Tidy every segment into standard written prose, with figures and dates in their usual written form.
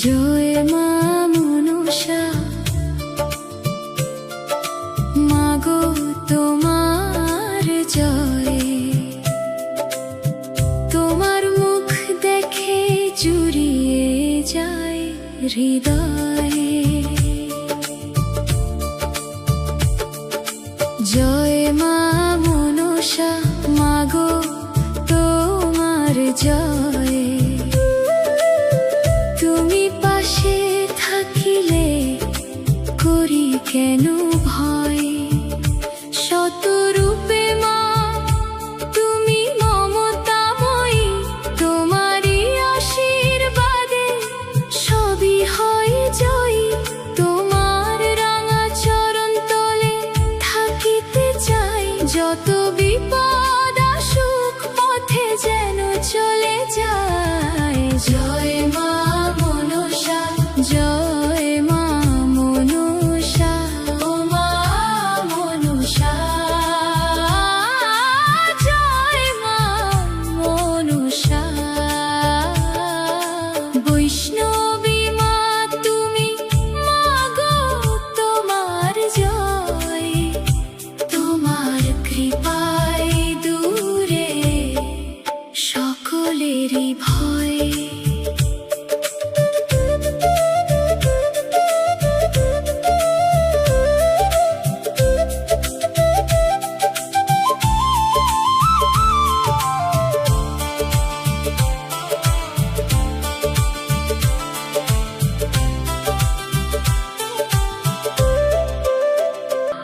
জয় মা মনসা, মাগো তোমার জয়। তোমার মুখ দেখে জুড়িয়ে যায় হৃদয়ে। জয় মা মনসা, মাগো তোমার জয়। তুমি পাশে থাকিলে করি কেন ভয়? শতরূপে মা তুমি মমতাময়ী, তোমারই আশীর্বাদে সবই হয় জয়ী। তোমার রাঙা চরণ তলে থাকিতে চাই, যত বিপদ আসুক পথে যেন চলে যায়। জয় মা মনসা, জয় মা মনসা, ও মা মনসা। জয় মা মনসা। বৈষ্ণবী মা তুমি, মাগো তোমার জয়। তোমার কৃপায় দূরে সকলেরই ভয়।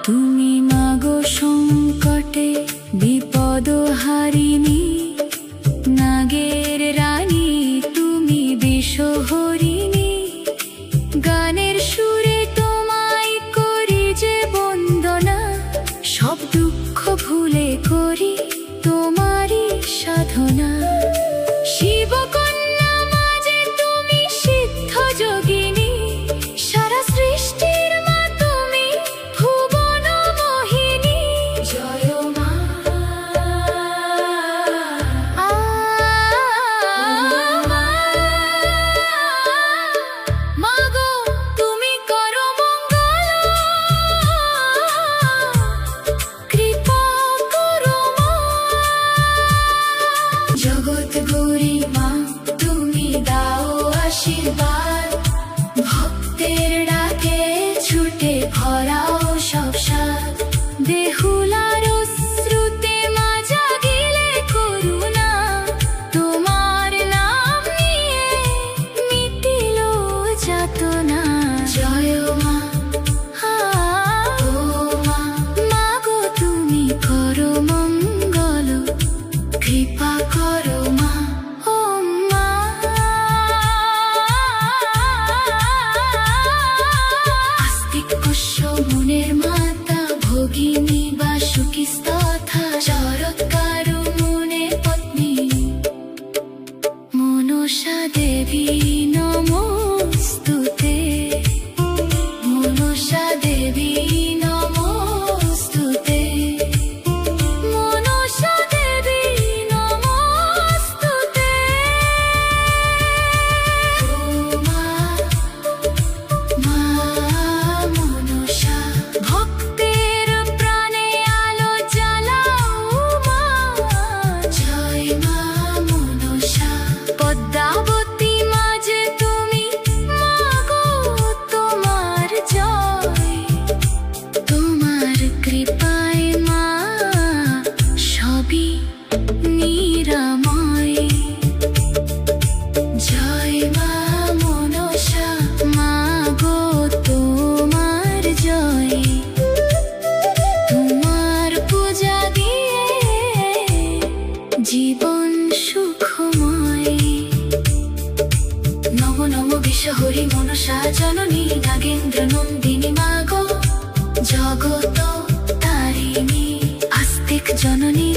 তুমি মাগো সংকটে বিপদ হারিণী, নাগের রানী তুমি বিষহরিণী। গানের সুরে তোমায় করি যে বন্দনা, সব দুঃখ ভুলে করি তোমারই সাধনা। শিবকন্যা মাঝে তুমি সিদ্ধ যোগিনী, সারা সৃষ্টির মা তুমি ভুবন মোহিনী। জয় মা, মাগো তুমি করো মঙ্গল, কৃপা করো মা। জগৎ গৌরী মা তুমি দাও আশীর্বাদ, ভক্তের ডাকে ছুটে ভরাও সব সাদ। বেহুলার অশ্রুতে মা জাগিলে করুণা, তোমার নাম নিয়ে মিটিল যাতনা। জয় মা, ও মা, মাগো তুমি করো মঙ্গল, কৃপা করো মা। ও মা, আস্তিক পোষ্য মনের মাতা, ভগিনী বাসুকী স্তথা, শরৎকারু মনে পত্নী মনসা দেবী নমস্তুতে। মনসা দেবী নমস্তুতে। মনসা দেবী নমস্তুতে। ও মা, মা মনসা, ভক্তের প্রাণে আলো জ্বালাও মা। জয় মা মনসা। পদ্মাবতী মাঝে তুমি, মাগো তোমার জয়। তোমার কৃপায় মা সবই নিরাময়। জয় মা মনসা, মাগো তোমার জয়। তোমার পূজা দিয়ে জীবন সুখময়। নম নম বিষহরি মনসা জননী, নাগেন্দ্র নন্দিনী মাগো জগত তারিণী। জননী